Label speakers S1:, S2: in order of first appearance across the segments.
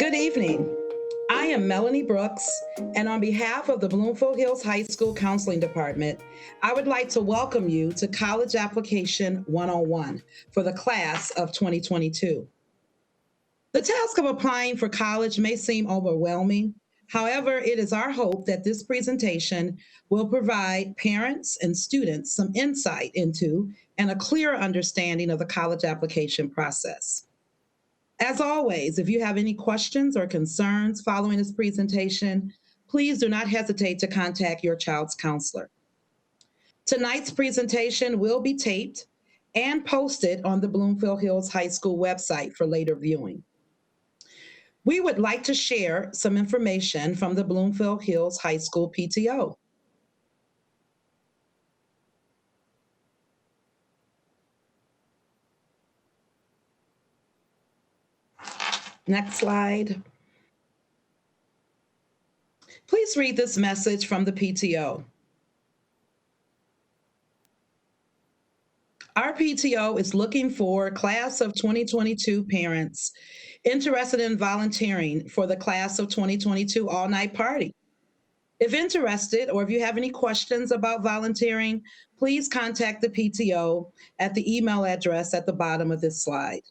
S1: Good evening. I am Melanie Brooks, and on behalf of the Bloomfield Hills High School Counseling Department, I would like to welcome you to College Application 101 for the class of 2022. The task of applying for college may seem overwhelming. However, it is our hope that this presentation will provide parents and students some insight into and a clearer understanding of the college application process. As always, if you have any questions or concerns following this presentation, please do not hesitate to contact your child's counselor. Tonight's presentation will be taped and posted on the Bloomfield Hills High School website for later viewing. We would like to share some information from the Bloomfield Hills High School PTO. Next slide. Please read this message from the PTO. Our PTO is looking for class of 2022 parents interested in volunteering for the class of 2022 all-night party. If interested, or if you have any questions about volunteering, please contact the PTO at the email address at the bottom of this slide.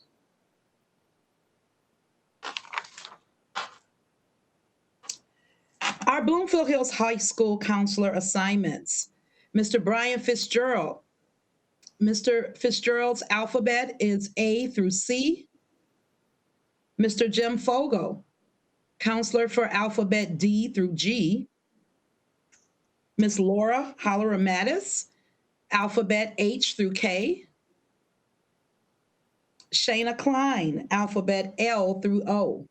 S1: Our Bloomfield Hills High School counselor assignments. Mr. Brian Fitzgerald. Mr. Fitzgerald's alphabet is A through C. Mr. Jim Fogle, counselor for alphabet D through G. Miss Laura Hollera-Mattis, alphabet H through K. Shayna Klein, alphabet L through O.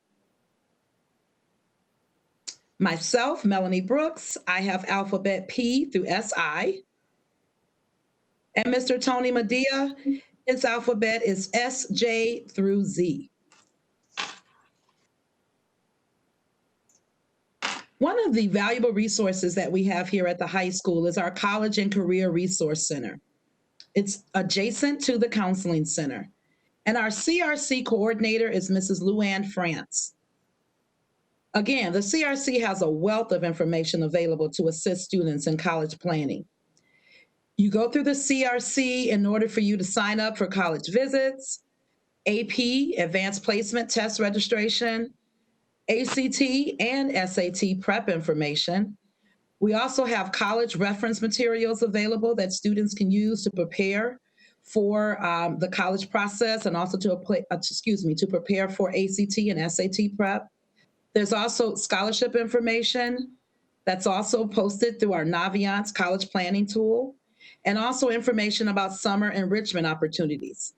S1: Myself, Melanie Brooks, I have alphabet P through SI. And Mr. Tony Medea, his alphabet is SJ through Z. One of the valuable resources that we have here at the high school is our College and Career Resource Center. It's adjacent to the Counseling Center. And our CRC coordinator is Mrs. Luann France. Again, the CRC has a wealth of information available to assist students in college planning. You go through the CRC in order for you to sign up for college visits, AP, Advanced Placement Test Registration, ACT and SAT prep information. We also have college reference materials available that students can use to prepare for the college process and also to prepare for ACT and SAT prep. There's also scholarship information that's also posted through our Naviance college planning tool, and also information about summer enrichment opportunities.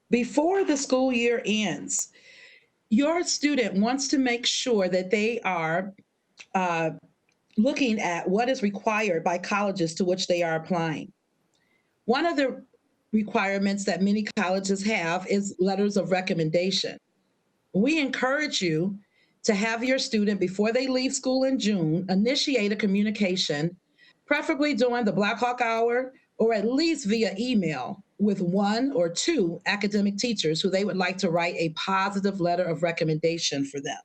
S1: Before the school year ends, your student wants to make sure that they are looking at what is required by colleges to which they are applying. One of the requirements that many colleges have is letters of recommendation. We encourage you to have your student, before they leave school in June, initiate a communication, preferably during the Black Hawk Hour or at least via email, with one or two academic teachers who they would like to write a positive letter of recommendation for them.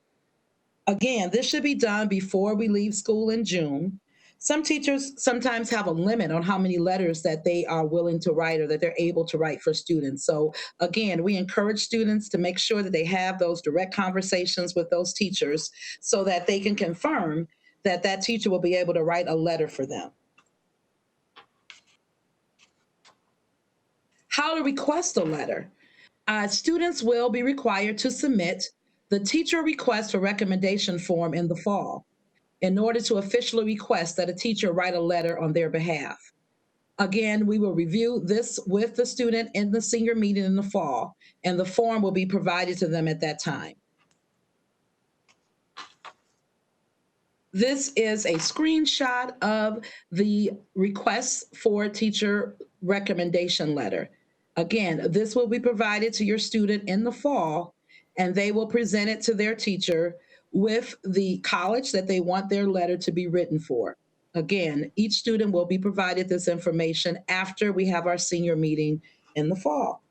S1: Again, this should be done before we leave school in June. Some teachers sometimes have a limit on how many letters that they are willing to write or that they're able to write for students. So again, we encourage students to make sure that they have those direct conversations with those teachers so that they can confirm that that teacher will be able to write a letter for them. How to request a letter. Students will be required to submit the teacher request for recommendation form in the fall in order to officially request that a teacher write a letter on their behalf. Again, we will review this with the student in the senior meeting in the fall, and the form will be provided to them at that time. This is a screenshot of the request for teacher recommendation letter. Again, this will be provided to your student in the fall, and they will present it to their teacher with the college that they want their letter to be written for. Again, each student will be provided this information after we have our senior meeting in the fall.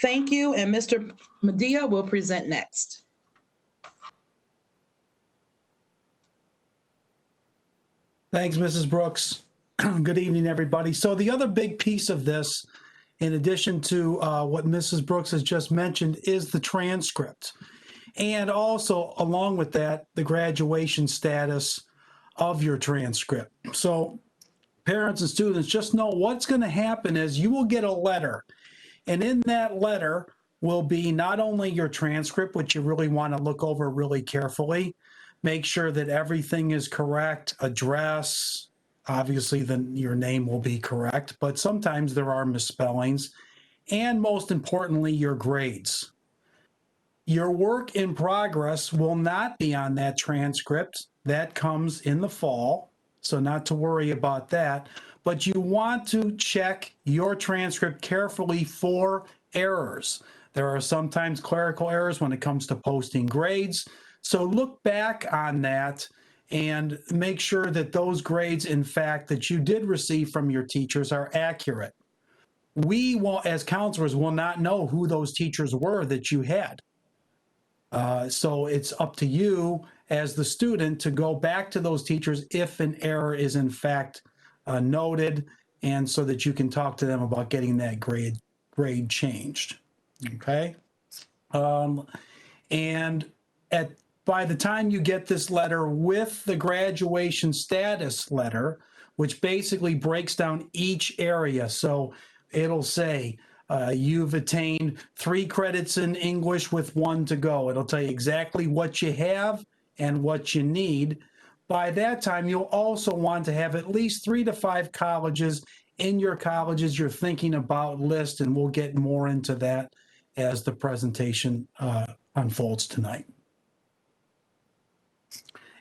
S1: Thank you, and Mr. Medea will present next.
S2: Thanks, Mrs. Brooks. Good evening, everybody. So the other big piece of this, in addition to what Mrs. Brooks has just mentioned, is the transcript. And also, along with that, the graduation status of your transcript. So parents and students, just know what's going to happen is you will get a letter. And in that letter will be not only your transcript, which you really want to look over really carefully, make sure that everything is correct, address, obviously then your name will be correct, but sometimes there are misspellings, and most importantly, your grades. Your work in progress will not be on that transcript. That comes in the fall, so not to worry about that. But you want to check your transcript carefully for errors. There are sometimes clerical errors when it comes to posting grades. So look back on that and make sure that those grades, in fact, that you did receive from your teachers are accurate. We will, as counselors, will not know who those teachers were that you had. So it's up to you as the student to go back to those teachers if an error is in fact noted, and so that you can talk to them about getting that grade changed. Okay. And by the time you get this letter with the graduation status letter, which basically breaks down each area. So it'll say, you've attained 3 credits in English with 1 to go. It'll tell you exactly what you have and what you need. By that time, you'll also want to have at least 3 to 5 colleges in your colleges you're thinking about list, and we'll get more into that as the presentation unfolds tonight.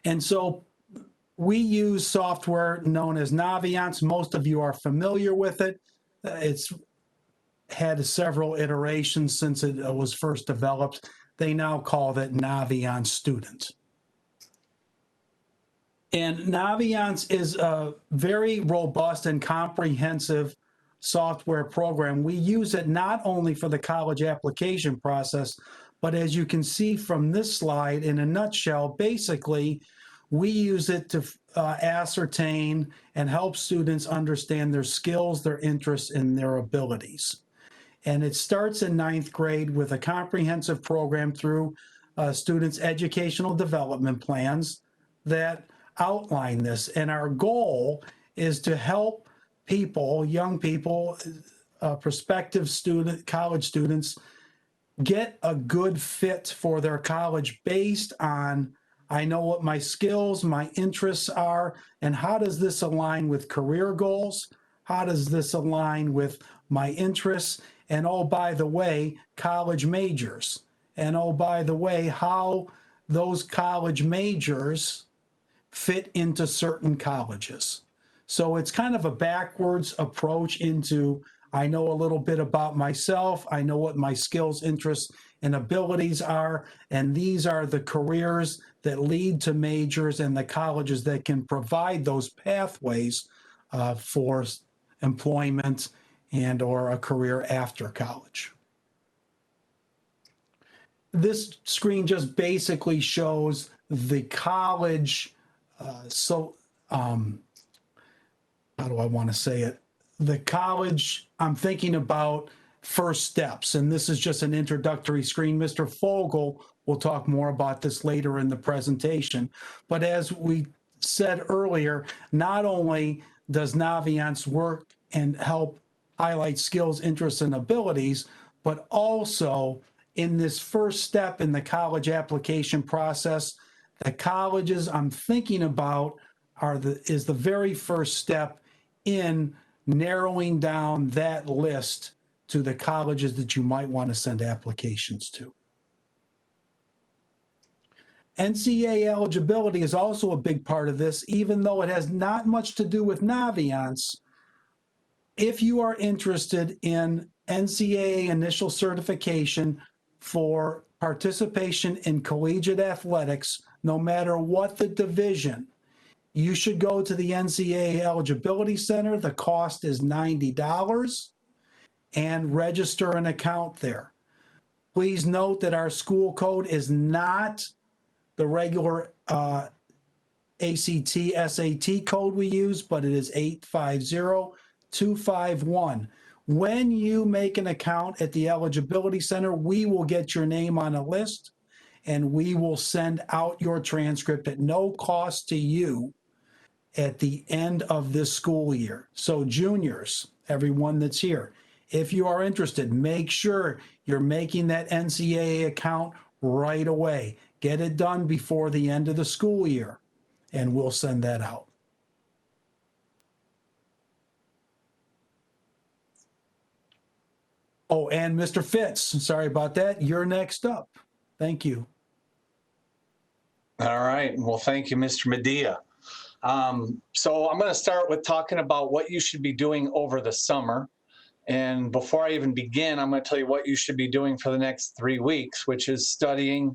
S2: And so we use software known as Naviance. Most of you are familiar with it. It's had several iterations since it was first developed. They now call it Naviance Student. And Naviance is a very robust and comprehensive software program. We use it not only for the college application process, but as you can see from this slide, in a nutshell, basically, we use it to ascertain and help students understand their skills, their interests, and their abilities. And it starts in 9th grade with a comprehensive program through students' educational development plans that outline this. And our goal is to help people, young people, prospective college students, get a good fit for their college based on, I know what my skills, my interests are, and how does this align with career goals? How does this align with my interests? And oh, by the way, college majors. And oh, by the way, how those college majors fit into certain colleges. So it's kind of a backwards approach into, I know a little bit about myself, I know what my skills, interests, and abilities are, and these are the careers that lead to majors and the colleges that can provide those pathways for employment and or a career after college. This screen just basically shows the college, how do I want to say it? The college, I'm thinking about first steps, and this is just an introductory screen. Mr. Fogel will talk more about this later in the presentation. But as we said earlier, not only does Naviance work and help highlight skills, interests, and abilities, but also in this first step in the college application process, the colleges I'm thinking about is the very first step in narrowing down that list to the colleges that you might want to send applications to. NCAA eligibility is also a big part of this, even though it has not much to do with Naviance. If you are interested in NCAA initial certification for participation in collegiate athletics, no matter what the division, you should go to the NCAA Eligibility Center. The cost is $90 and register an account there. Please note that our school code is not the regular ACT, SAT code we use, but it is 850251. When you make an account at the Eligibility Center, we will get your name on a list and we will send out your transcript at no cost to you at the end of this school year. So juniors, everyone that's here, if you are interested, make sure you're making that NCAA account right away. Get it done before the end of the school year, and we'll send that out. Oh, and Mr. Fitz, sorry about that. You're next up. Thank you.
S3: All right. Well, thank you, Mr. Medea. So I'm going to start with talking about what you should be doing over the summer. And before I even begin, I'm going to tell you what you should be doing for the next 3 weeks, which is studying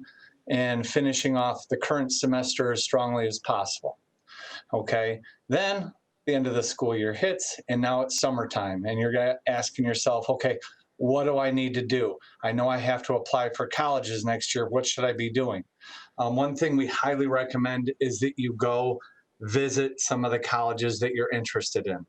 S3: and finishing off the current semester as strongly as possible. Okay. Then the end of the school year hits, and now it's summertime, and you're asking yourself, okay, what do I need to do? I know I have to apply for colleges next year. What should I be doing? One thing we highly recommend is that you go visit some of the colleges that you're interested in.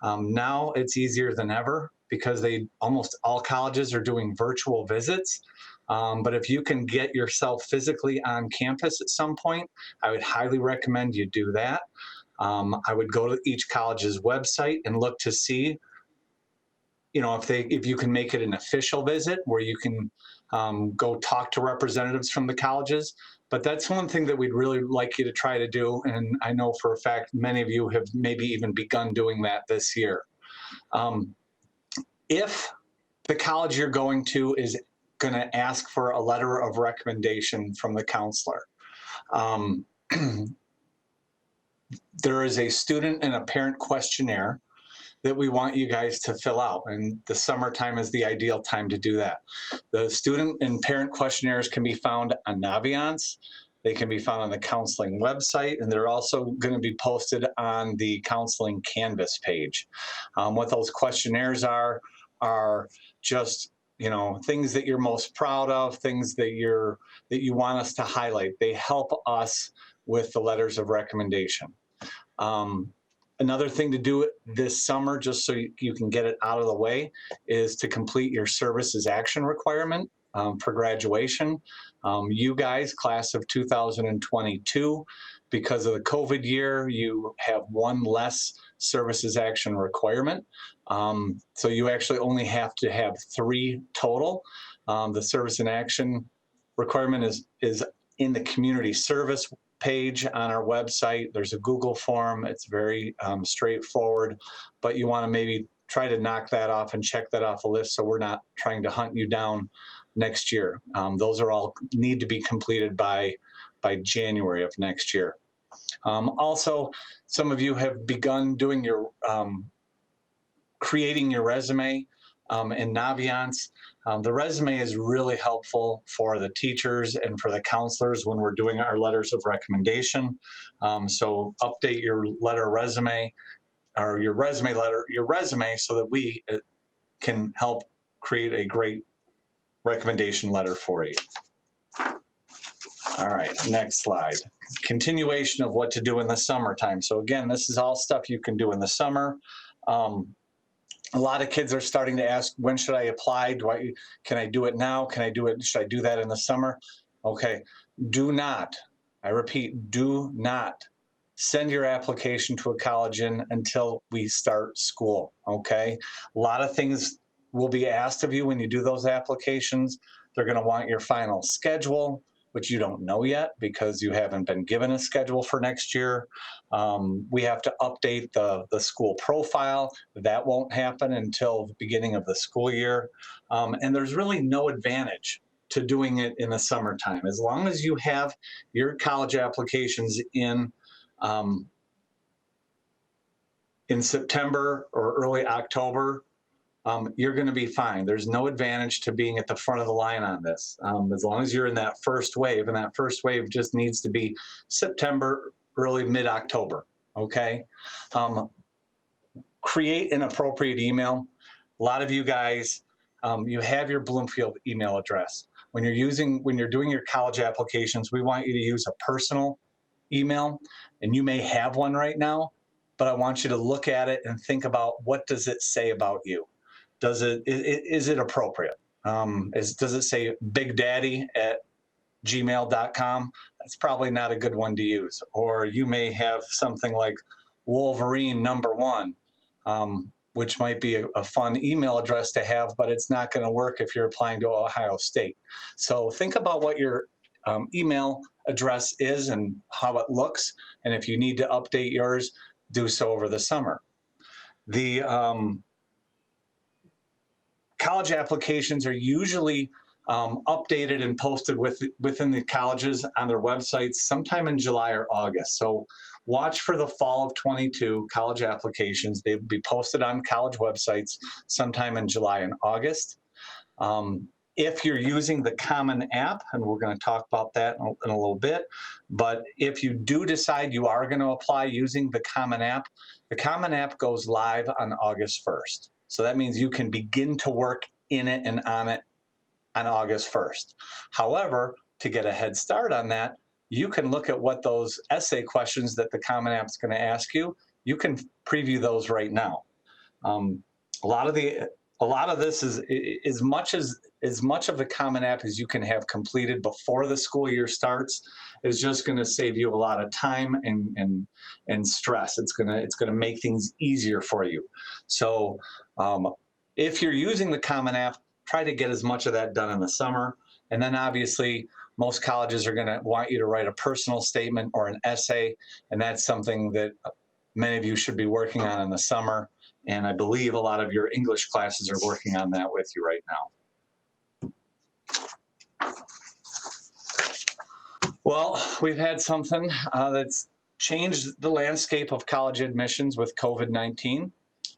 S3: Now it's easier than ever because almost all colleges are doing virtual visits. But if you can get yourself physically on campus at some point, I would highly recommend you do that. I would go to each college's website and look to see, if you can make it an official visit where you can go talk to representatives from the colleges. But that's one thing that we'd really like you to try to do. And I know for a fact, many of you have maybe even begun doing that this year. If the college you're going to is going to ask for a letter of recommendation from the counselor, there is a student and a parent questionnaire that we want you guys to fill out, and the summertime is the ideal time to do that. The student and parent questionnaires can be found on Naviance. They can be found on the counseling website, and they're also going to be posted on the counseling Canvas page. What those questionnaires are just things that you're most proud of, things that you want us to highlight. They help us with the letters of recommendation. Another thing to do this summer, just so you can get it out of the way, is to complete your services action requirement for graduation. You guys, class of 2022, because of the COVID year, you have one less services action requirement. So you actually only have to have 3 total. The service and action requirement is in the community service page on our website. There's a Google form. It's very straightforward, but you want to maybe try to knock that off and check that off the list so we're not trying to hunt you down next year. Those are all need to be completed by January of next year. Also, some of you have begun doing your creating your resume in Naviance. The resume is really helpful for the teachers and for the counselors when we're doing our letters of recommendation. So update your resume so that we can help create a great recommendation letter for you. All right, next slide. Continuation of what to do in the summertime. So again, this is all stuff you can do in the summer. A lot of kids are starting to ask, when should I apply? Can I do it now? Should I do that in the summer? Okay, I repeat, do not send your application to a college until we start school, okay? A lot of things will be asked of you when you do those applications. They're gonna want your final schedule, which you don't know yet because you haven't been given a schedule for next year. We have to update the school profile. That won't happen until the beginning of the school year. And there's really no advantage to doing it in the summertime. As long as you have your college applications in September or early October, you're going to be fine. There's no advantage to being at the front of the line on this. As long as you're in that first wave, and that first wave just needs to be September, early mid-October, okay? Create an appropriate email. A lot of you guys, you have your Bloomfield email address. when you're doing your college applications, we want you to use a personal email, and you may have one right now, but I want you to look at it and think about, what does it say about you? Is it appropriate? Does it say Big Daddy at gmail.com? That's probably not a good one to use. Or you may have something like Wolverine #1, which might be a fun email address to have, but it's not going to work if you're applying to Ohio State. So think about what your email address is and how it looks. And if you need to update yours, do so over the summer. The college applications are usually updated and posted within the colleges on their websites sometime in July or August. So watch for the fall of 22 college applications. They'll be posted on college websites sometime in July and August. If you're using the Common App, and we're going to talk about that in a little bit, but if you do decide you are going to apply using the Common App goes live on August 1st. So that means you can begin to work in it and on it on August 1st. However, to get a head start on that, you can look at what those essay questions that the Common App is going to ask you. You can preview those right now. A lot of this is as much of the Common App as you can have completed before the school year starts is just going to save you a lot of time and stress. It's going to make things easier for you. So if you're using the Common App, try to get as much of that done in the summer. And then obviously most colleges are going to want you to write a personal statement or an essay, and that's something that many of you should be working on in the summer. And I believe a lot of your English classes are working on that with you right now. Well, we've had something that's changed the landscape of college admissions with COVID-19.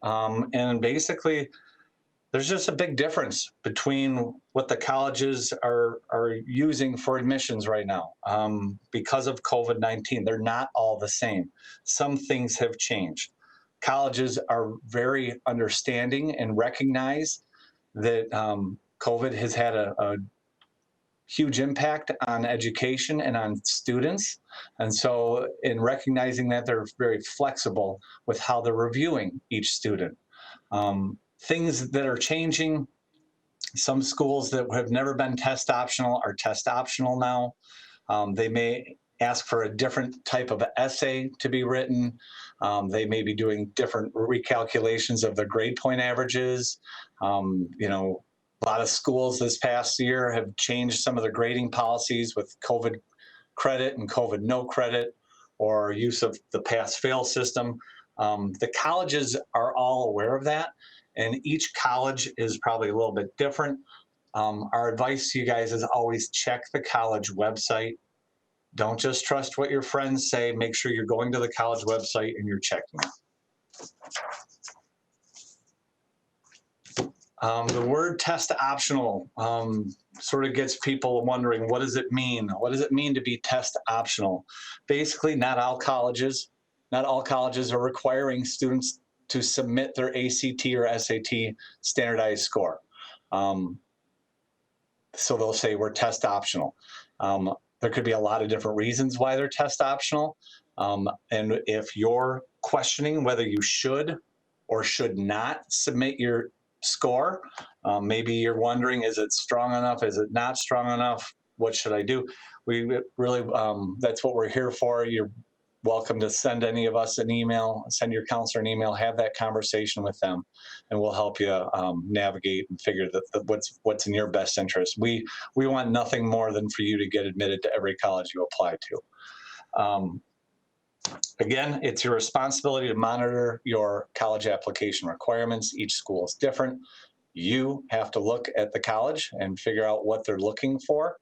S3: And basically, there's just a big difference between what the colleges are using for admissions right now. Because of COVID-19, they're not all the same. Some things have changed. Colleges are very understanding and recognize that COVID has had a huge impact on education and on students. And so in recognizing that, they're very flexible with how they're reviewing each student. Things that are changing, some schools that have never been test optional are test optional now. They may ask for a different type of essay to be written. They may be doing different recalculations of the grade point averages. A lot of schools this past year have changed some of the grading policies with COVID credit and COVID no credit, or use of the pass-fail system. The colleges are all aware of that, and each college is probably a little bit different. Our advice to you guys is always check the college website. Don't just trust what your friends say. Make sure you're going to the college website and you're checking it. The word test optional sort of gets people wondering, what does it mean? What does it mean to be test optional? Basically, not all colleges are requiring students to submit their ACT or SAT standardized score. So they'll say we're test optional. There could be a lot of different reasons why they're test optional. And if you're questioning whether you should or should not submit your score, maybe you're wondering, is it strong enough? Is it not strong enough? What should I do? We really, that's what we're here for. You're welcome to send any of us an email, send your counselor an email, have that conversation with them, and we'll help you navigate and figure what's in your best interest. We want nothing more than for you to get admitted to every college you apply to. Again, it's your responsibility to monitor your college application requirements. Each school is different. You have to look at the college and figure out what they're looking for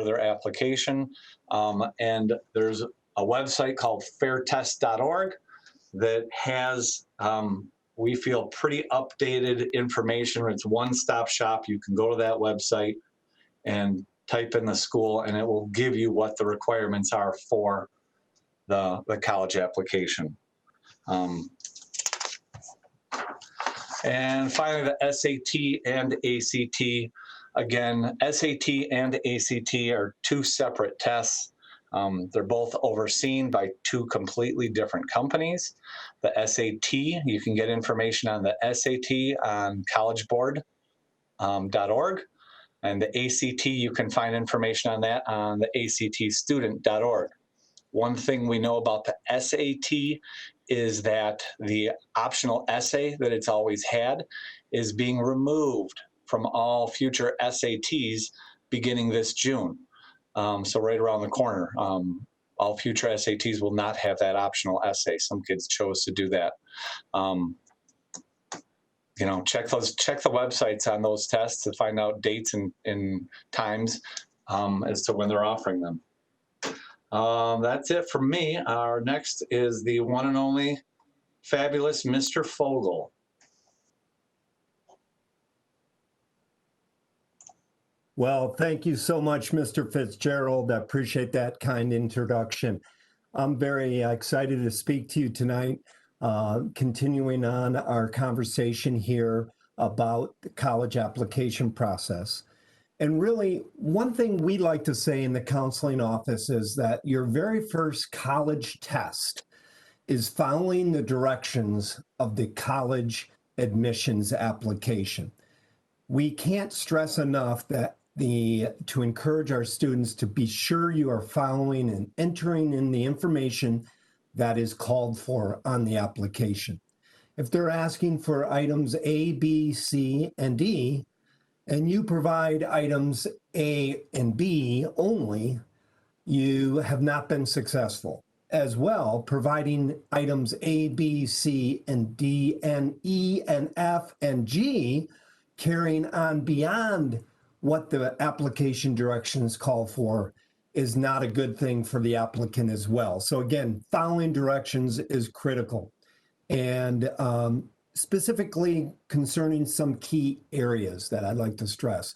S3: their application. And there's a website called fairtest.org that has, we feel, pretty updated information. It's one-stop shop. You can go to that website and type in the school, and it will give you what the requirements are for the college application. And finally, the SAT and ACT. Again, SAT and ACT are two separate tests. They're both overseen by two completely different companies. The SAT, you can get information on the SAT on collegeboard.org. And the ACT, you can find information on that on the actstudent.org. One thing we know about the SAT is that the optional essay that it's always had is being removed from all future SATs beginning this June. So right around the corner. All future SATs will not have that optional essay. Some kids chose to do that. Check the websites on those tests to find out dates and times as to when they're offering them. That's it from me. Our next is the one and only fabulous Mr. Fogel.
S4: Well, thank you so much, Mr. Fitzgerald. I appreciate that kind introduction. I'm very excited to speak to you tonight, continuing on our conversation here about the college application process. And really, one thing we like to say in the counseling office is that your very first college test is following the directions of the college admissions application. We can't stress enough that to encourage our students to be sure you are following and entering in the information that is called for on the application. If they're asking for items A, B, C, and D, and you provide items A and B only, you have not been successful. As well, providing items A, B, C, and D, and E, and F, and G, carrying on beyond what the application directions call for is not a good thing for the applicant as well. So again, following directions is critical. And specifically concerning some key areas that I'd like to stress.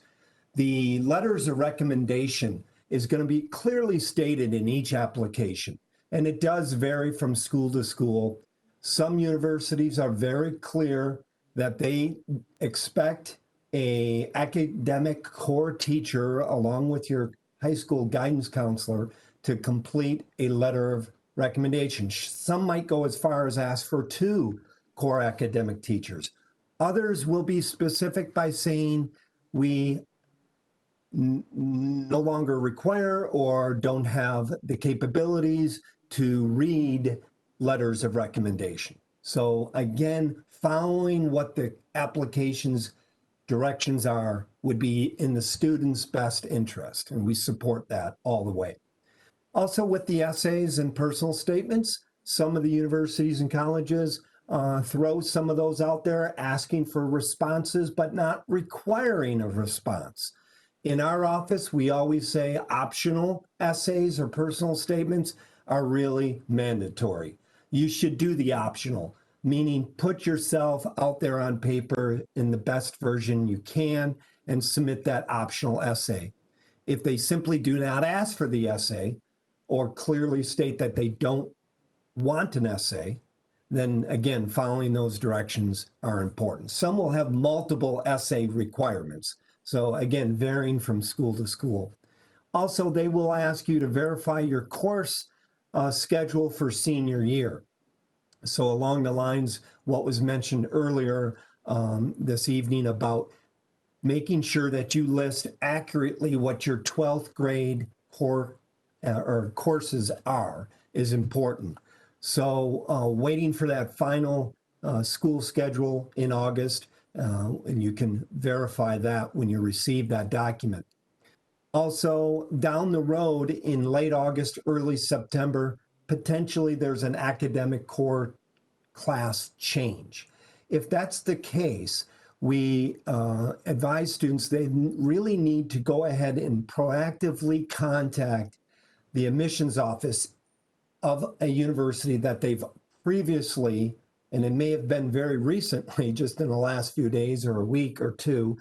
S4: The letters of recommendation is going to be clearly stated in each application, and it does vary from school to school. Some universities are very clear that they expect an academic core teacher along with your high school guidance counselor to complete a letter of recommendation. Some might go as far as ask for 2 core academic teachers. Others will be specific by saying we no longer require or don't have the capabilities to read letters of recommendation. So again, following what the application's directions are would be in the student's best interest, and we support that all the way. Also, with the essays and personal statements, some of the universities and colleges throw some of those out there asking for responses, but not requiring a response. In our office, we always say optional essays or personal statements are really mandatory. You should do the optional, meaning put yourself out there on paper in the best version you can and submit that optional essay. If they simply do not ask for the essay or clearly state that they don't want an essay, then again, following those directions are important. Some will have multiple essay requirements. So again, varying from school to school. Also, they will ask you to verify your course schedule for senior year. So along the lines, what was mentioned earlier this evening about making sure that you list accurately what your 12th grade courses are is important. So waiting for that final school schedule in August, and you can verify that when you receive that document. Also, down the road in late August, early September, potentially there's an academic core class change. If that's the case, we advise students they really need to go ahead and proactively contact the admissions office of a university that they've previously, and it may have been very recently, just in the last few days or a week or two,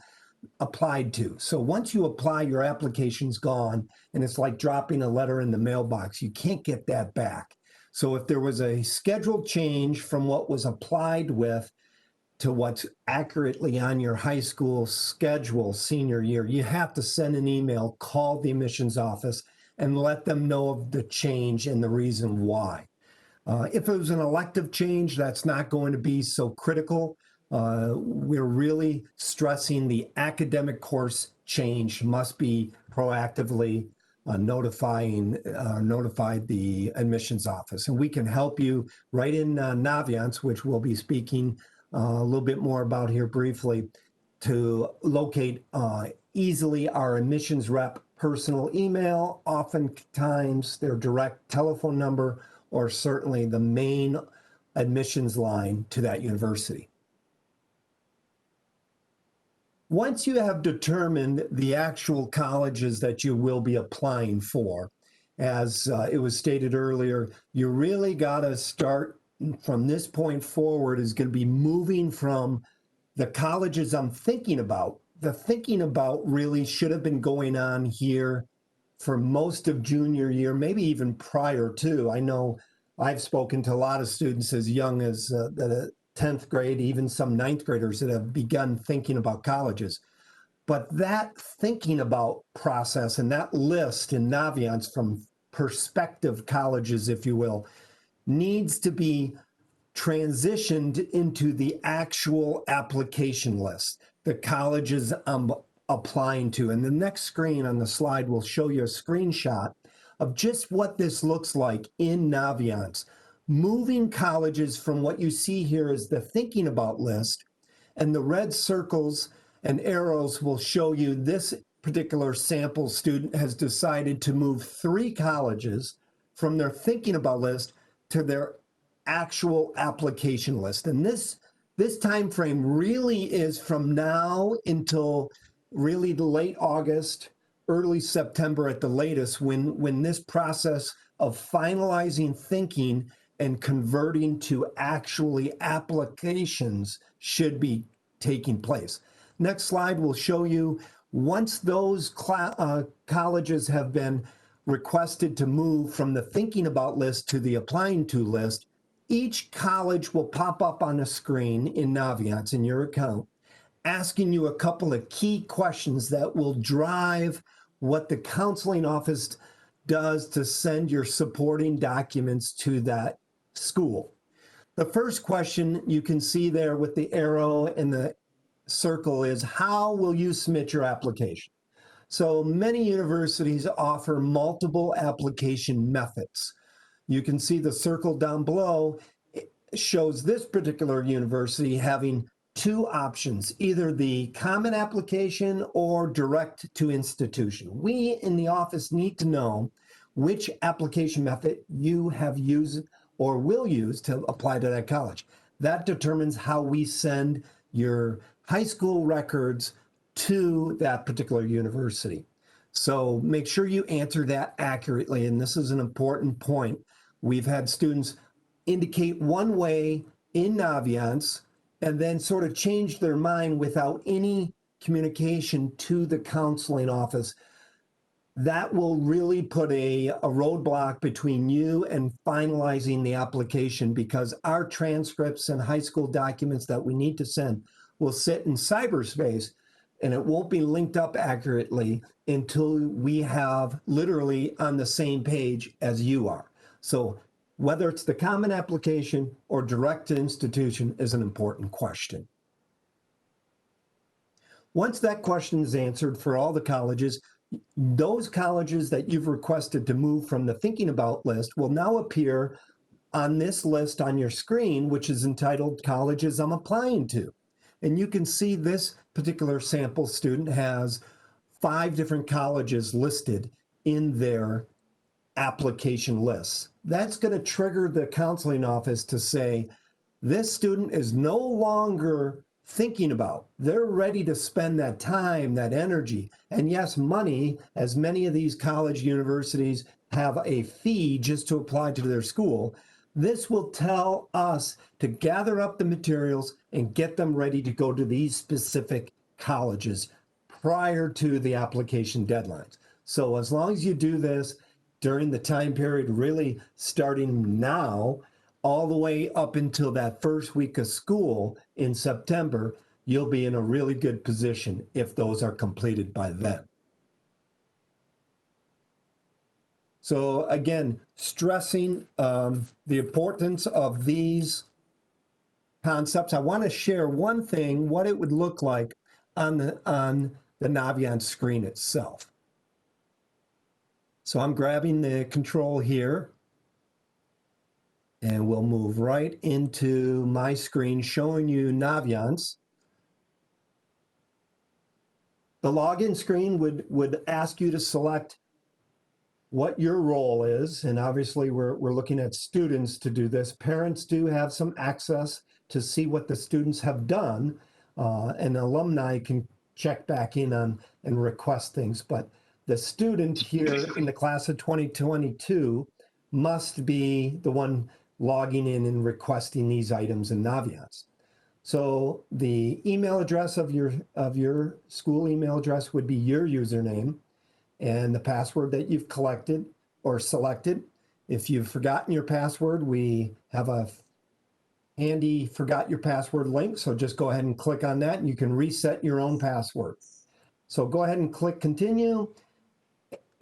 S4: applied to. So once you apply, your application's gone, and it's like dropping a letter in the mailbox. You can't get that back. So if there was a scheduled change from what was applied with, to what's accurately on your high school schedule senior year, you have to send an email, call the admissions office, and let them know of the change and the reason why. If it was an elective change, that's not going to be so critical. We're really stressing the academic course change must be proactively notified the admissions office. And we can help you right in Naviance, which we'll be speaking a little bit more about here briefly, to locate easily our admissions rep personal email, oftentimes their direct telephone number, or certainly the main admissions line to that university. Once you have determined the actual colleges that you will be applying for, as it was stated earlier, you really got to start from this point forward is going to be moving from the colleges I'm thinking about. The thinking about really should have been going on here for most of junior year, maybe even prior to. I know I've spoken to a lot of students as young as the 10th grade, even some ninth graders that have begun thinking about colleges. But that thinking about process and that list in Naviance from prospective colleges, if you will, needs to be transitioned into the actual application list, the colleges I'm applying to. And the next screen on the slide will show you a screenshot of just what this looks like in Naviance. Moving colleges from what you see here is the thinking about list, and the red circles and arrows will show you this particular sample student has decided to move 3 colleges from their thinking about list to their actual application list. And this time frame really is from now until really the late August, early September at the latest, when this process of finalizing thinking and converting to actually applications should be taking place. Next slide will show you once those colleges have been requested to move from the thinking about list to the applying to list, each college will pop up on a screen in Naviance in your account, asking you a couple of key questions that will drive what the counseling office does to send your supporting documents to that school. The first question you can see there with the arrow and the circle is, how will you submit your application? So many universities offer multiple application methods. You can see the circle down below shows this particular university having 2 options, either the common application or direct to institution. We in the office need to know which application method you have used or will use to apply to that college. That determines how we send your high school records to that particular university. So make sure you answer that accurately, and this is an important point. We've had students indicate one way in Naviance and then sort of change their mind without any communication to the counseling office. That will really put a roadblock between you and finalizing the application, because our transcripts and high school documents that we need to send will sit in cyberspace, and it won't be linked up accurately until we have literally on the same page as you are. So whether it's the common application or direct to institution is an important question. Once that question is answered for all the colleges, those colleges that you've requested to move from the thinking about list will now appear on this list on your screen, which is entitled Colleges I'm Applying to. And you can see this particular sample student has 5 different colleges listed in their application lists. That's going to trigger the counseling office to say, this student is no longer thinking about. They're ready to spend that time, that energy, and yes, money, as many of these college universities have a fee just to apply to their school. This will tell us to gather up the materials and get them ready to go to these specific colleges prior to the application deadlines. So as long as you do this during the time period really starting now all the way up until that first week of school in September, you'll be in a really good position if those are completed by then. So again, stressing the importance of these concepts. I want to share one thing, what it would look like on the Naviance screen itself. So I'm grabbing the control here, and we'll move right into my screen showing you Naviance. The login screen would ask you to select what your role is, and obviously we're looking at students to do this. Parents do have some access to see what the students have done, and alumni can check back in on and request things, but the student here in the class of 2022 must be the one logging in and requesting these items in Naviance. So the email address of your school email address would be your username and the password that you've collected or selected. If you've forgotten your password, we have a handy forgot your password link. So just go ahead and click on that and you can reset your own password. So go ahead and click continue.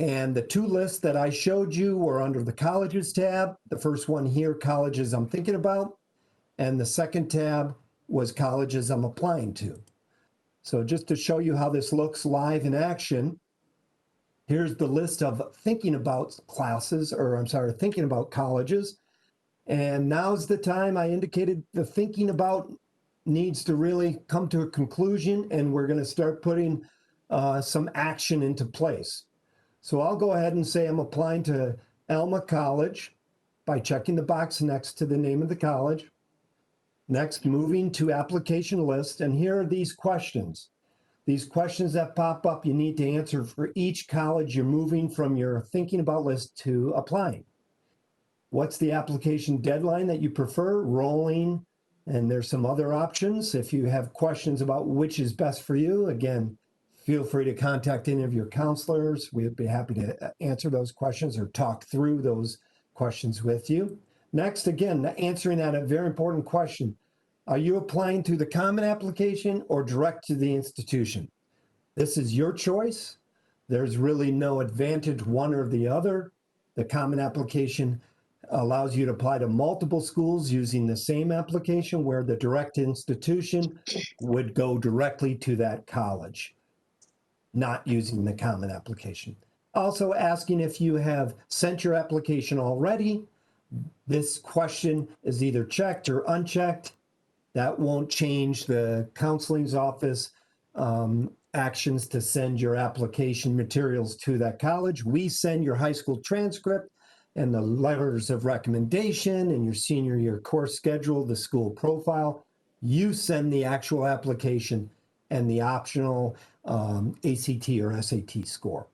S4: And the two lists that I showed you were under the colleges tab. The first one here, colleges I'm thinking about. And the second tab was colleges I'm applying to. So just to show you how this looks live in action, here's the list of thinking about classes, or I'm sorry, thinking about colleges. And now's the time. I indicated the thinking about needs to really come to a conclusion, and we're going to start putting some action into place. So I'll go ahead and say I'm applying to Alma College by checking the box next to the name of the college. Next, moving to application list, and here are these questions. These questions that pop up, you need to answer for each college you're moving from your thinking about list to applying. What's the application deadline that you prefer? Rolling, and there's some other options. If you have questions about which is best for you, again, feel free to contact any of your counselors. We'd be happy to answer those questions or talk through those questions with you. Next, again, answering that a very important question. Are you applying through the common application or direct to the institution? This is your choice. There's really no advantage one or the other. The common application allows you to apply to multiple schools using the same application, where the direct institution would go directly to that college, not using the common application. Also asking if you have sent your application already. This question is either checked or unchecked. That won't change the counseling's office actions to send your application materials to that college. We send your high school transcript and the letters of recommendation and your senior year course schedule, the school profile. You send the actual application and the optional ACT or SAT score.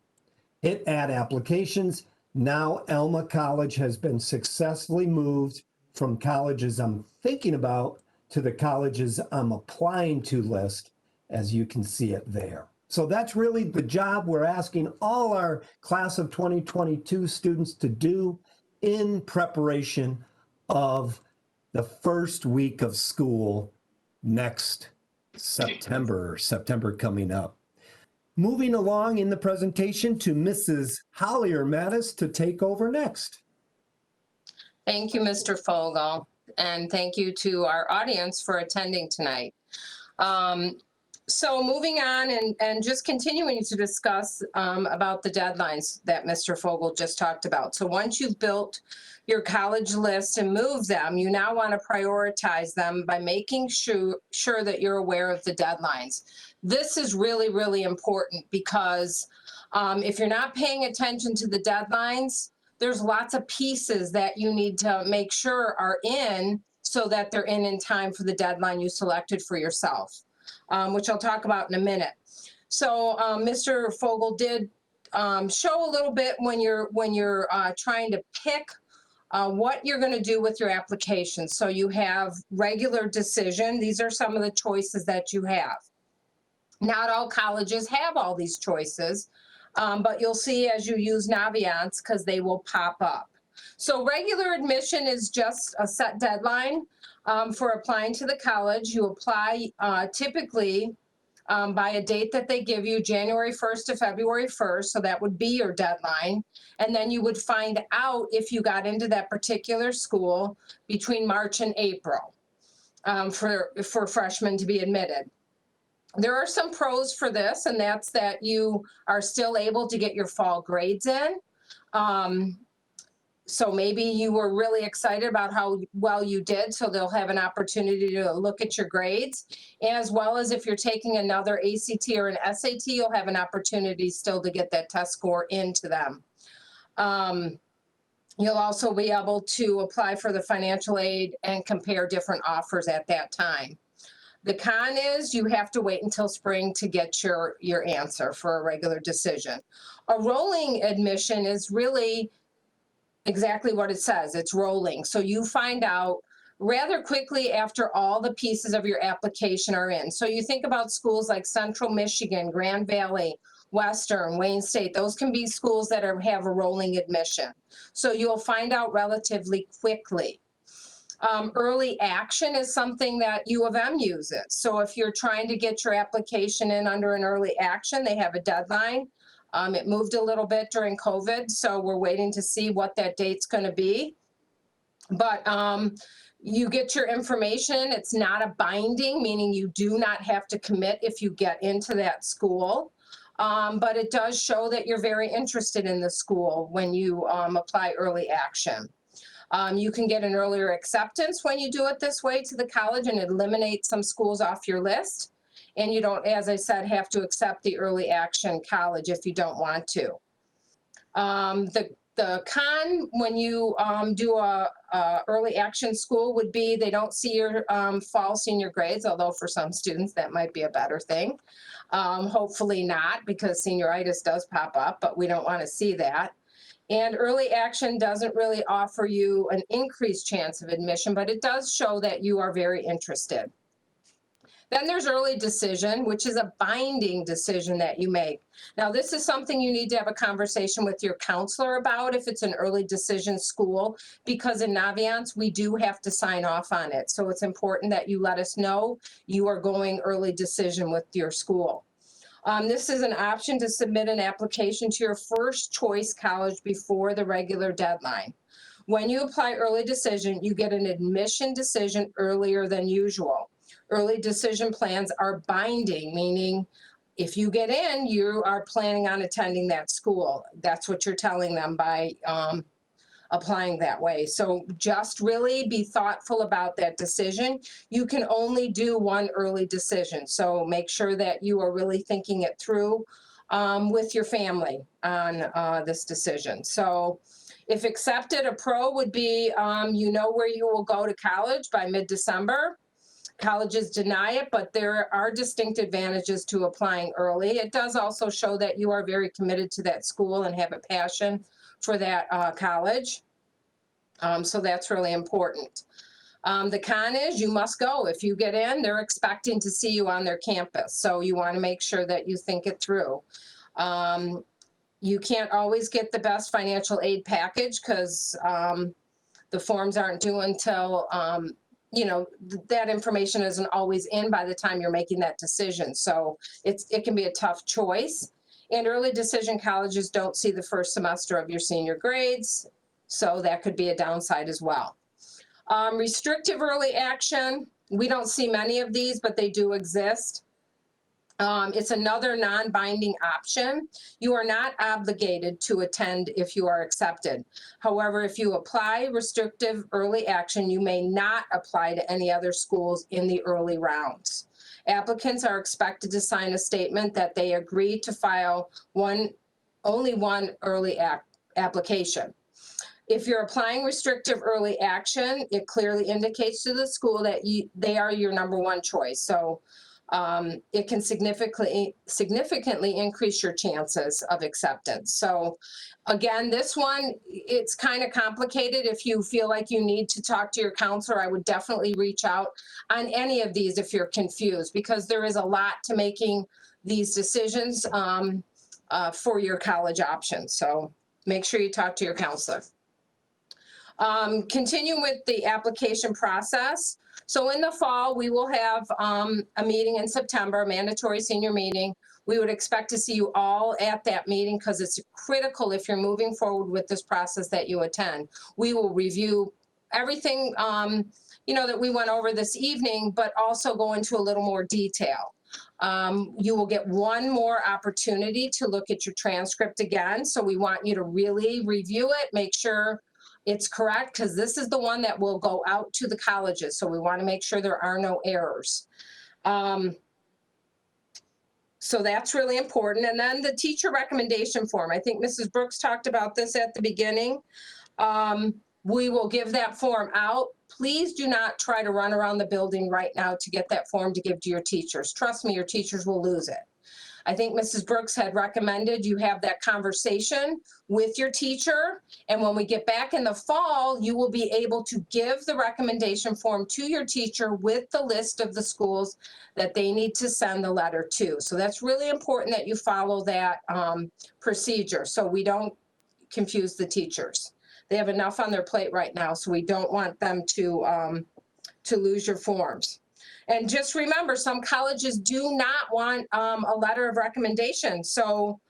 S4: Hit add applications. Now Alma College has been successfully moved from colleges I'm thinking about to the colleges I'm applying to list, as you can see it there. So that's really the job we're asking all our class of 2022 students to do in preparation of the first week of school next September coming up. Moving along in the presentation to Mrs. Hollier Mattis to take over next.
S5: Thank you, Mr. Fogel, and thank you to our audience for attending tonight. So moving on and just continuing to discuss about the deadlines that Mr. Fogel just talked about. So once you've built your college list and moved them, you now want to prioritize them by making sure that you're aware of the deadlines. This is really, really important because if you're not paying attention to the deadlines, there's lots of pieces that you need to make sure are in so that they're in time for the deadline you selected for yourself, which I'll talk about in a minute. So Mr. Fogel did show a little bit when you're trying to pick what you're going to do with your application. So you have regular decision. These are some of the choices that you have. Not all colleges have all these choices, but you'll see as you use Naviance because they will pop up. So regular admission is just a set deadline for applying to the college. You apply typically by a date that they give you, January 1st to February 1st. So that would be your deadline. And then you would find out if you got into that particular school between March and April for freshmen to be admitted. There are some pros for this, and that's that you are still able to get your fall grades in. So maybe you were really excited about how well you did, so they'll have an opportunity to look at your grades, as well as if you're taking another ACT or an SAT, you'll have an opportunity still to get that test score into them. You'll also be able to apply for the financial aid and compare different offers at that time. The con is you have to wait until spring to get your answer for a regular decision. A rolling admission is really exactly what it says. It's rolling. So you find out rather quickly after all the pieces of your application are in. So you think about schools like Central Michigan, Grand Valley, Western, Wayne State. Those can be schools that have a rolling admission. So you'll find out relatively quickly. Early action is something that U of M uses. So if you're trying to get your application in under an early action, they have a deadline. It moved a little bit during COVID, so we're waiting to see what that date's going to be. But you get your information. It's not a binding, meaning you do not have to commit if you get into that school. But it does show that you're very interested in the school when you apply early action. You can get an earlier acceptance when you do it this way to the college and eliminate some schools off your list. And you don't, as I said, have to accept the early action college if you don't want to. The con when you do a early action school would be they don't see your fall senior grades, although for some students that might be a better thing. Hopefully not, because senioritis does pop up, but we don't want to see that. And early action doesn't really offer you an increased chance of admission, but it does show that you are very interested. Then there's early decision, which is a binding decision that you make. Now, this is something you need to have a conversation with your counselor about if it's an early decision school, because in Naviance, we do have to sign off on it. So it's important that you let us know you are going early decision with your school. This is an option to submit an application to your first choice college before the regular deadline. When you apply early decision, you get an admission decision earlier than usual. Early decision plans are binding, meaning if you get in, you are planning on attending that school. That's what you're telling them by applying that way. So just really be thoughtful about that decision. You can only do one early decision. So make sure that you are really thinking it through with your family on this decision. So if accepted, a pro would be you know where you will go to college by mid-December. Colleges deny it, but there are distinct advantages to applying early. It does also show that you are very committed to that school and have a passion for that college. So that's really important. The con is you must go. If you get in, they're expecting to see you on their campus. So you want to make sure that you think it through. You can't always get the best financial aid package because the forms aren't due until, you know, that information isn't always in by the time you're making that decision. So it can be a tough choice. And early decision colleges don't see the first semester of your senior grades. So that could be a downside as well. Restrictive early action, we don't see many of these, but they do exist. It's another non-binding option. You are not obligated to attend if you are accepted. However, if you apply restrictive early action, you may not apply to any other schools in the early rounds. Applicants are expected to sign a statement that they agree to file only one early application. If you're applying restrictive early action, it clearly indicates to the school that they are your number one choice. So it can significantly increase your chances of acceptance. So again, this one, it's kind of complicated. If you feel like you need to talk to your counselor, I would definitely reach out on any of these if you're confused, because there is a lot to making these decisions for your college options. So make sure you talk to your counselor. Continue with the application process. So in the fall, we will have a meeting in September, a mandatory senior meeting. We would expect to see you all at that meeting because it's critical if you're moving forward with this process that you attend. We will review everything, that we went over this evening, but also go into a little more detail. You will get one more opportunity to look at your transcript again. So we want you to really review it, make sure it's correct, because this is the one that will go out to the colleges. So we want to make sure there are no errors. So that's really important. And then the teacher recommendation form. I think Mrs. Brooks talked about this at the beginning. We will give that form out. Please do not try to run around the building right now to get that form to give to your teachers. Trust me, your teachers will lose it. I think Mrs. Brooks had recommended you have that conversation with your teacher. And when we get back in the fall, you will be able to give the recommendation form to your teacher with the list of the schools that they need to send the letter to. So that's really important that you follow that procedure so we don't confuse the teachers. They have enough on their plate right now, so we don't want them to lose your forms. And just remember, some colleges do not want a letter of recommendation. So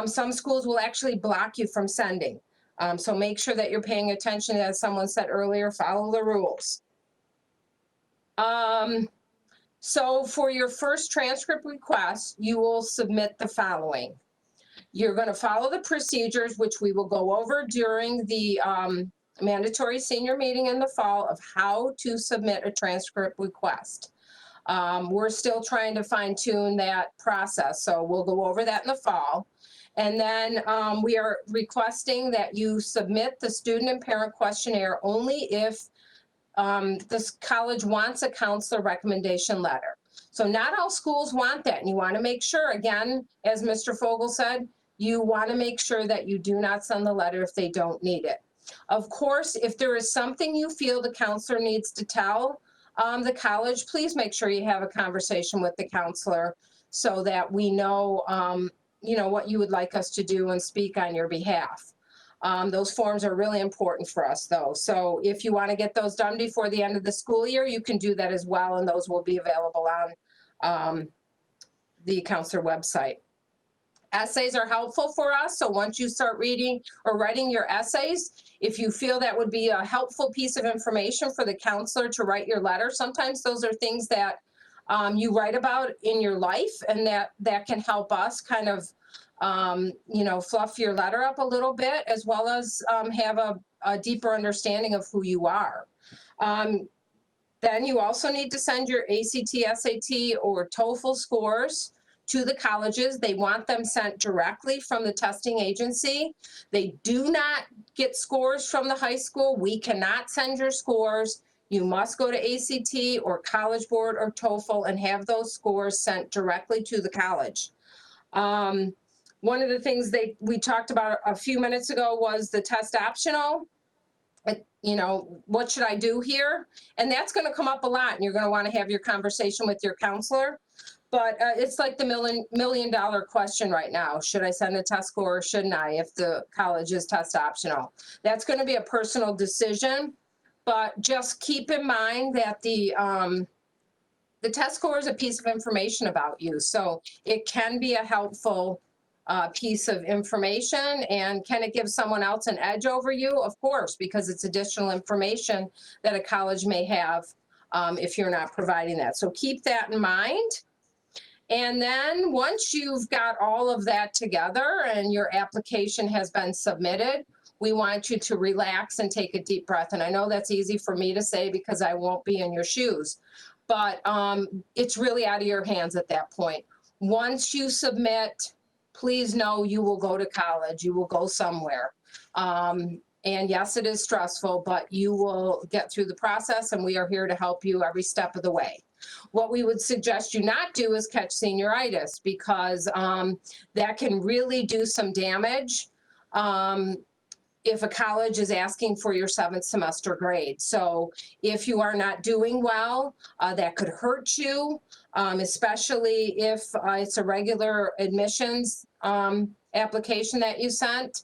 S5: some schools will actually block you from sending. So make sure that you're paying attention, as someone said earlier, follow the rules. So for your first transcript request, you will submit the following. You're going to follow the procedures, which we will go over during the mandatory senior meeting in the fall, of how to submit a transcript request. We're still trying to fine tune that process, so we'll go over that in the fall. And then we are requesting that you submit the student and parent questionnaire only if this college wants a counselor recommendation letter. So not all schools want that, and you want to make sure, again, as Mr. Fogel said, you want to make sure that you do not send the letter if they don't need it. Of course, if there is something you feel the counselor needs to tell the college, please make sure you have a conversation with the counselor so that we know, what you would like us to do and speak on your behalf. Those forms are really important for us, though. So if you want to get those done before the end of the school year, you can do that as well, and those will be available on the counselor website. Essays are helpful for us, so once you start reading or writing your essays, if you feel that would be a helpful piece of information for the counselor to write your letter, sometimes those are things that you write about in your life, and that can help us kind of fluff your letter up a little bit, as well as have a deeper understanding of who you are. Then you also need to send your ACT, SAT, or TOEFL scores to the colleges. They want them sent directly from the testing agency. They do not get scores from the high school. We cannot send your scores. You must go to ACT or College Board or TOEFL and have those scores sent directly to the college. One of the things we talked about a few minutes ago was the test optional. What should I do here? And that's going to come up a lot, and you're going to want to have your conversation with your counselor. But it's like the million-dollar question right now. Should I send a test score or shouldn't I if the college is test optional? That's going to be a personal decision, but just keep in mind that the test score is a piece of information about you. So it can be a helpful piece of information. And can it give someone else an edge over you? Of course, because it's additional information that a college may have if you're not providing that. So keep that in mind. And then once you've got all of that together and your application has been submitted, we want you to relax and take a deep breath. And I know that's easy for me to say because I won't be in your shoes, but it's really out of your hands at that point. Once you submit, please know you will go to college, you will go somewhere. And yes, it is stressful, but you will get through the process, and we are here to help you every step of the way. What we would suggest you not do is catch senioritis, because that can really do some damage if a college is asking for your 7th semester grade. So if you are not doing well, that could hurt you, especially if it's a regular admissions application that you sent.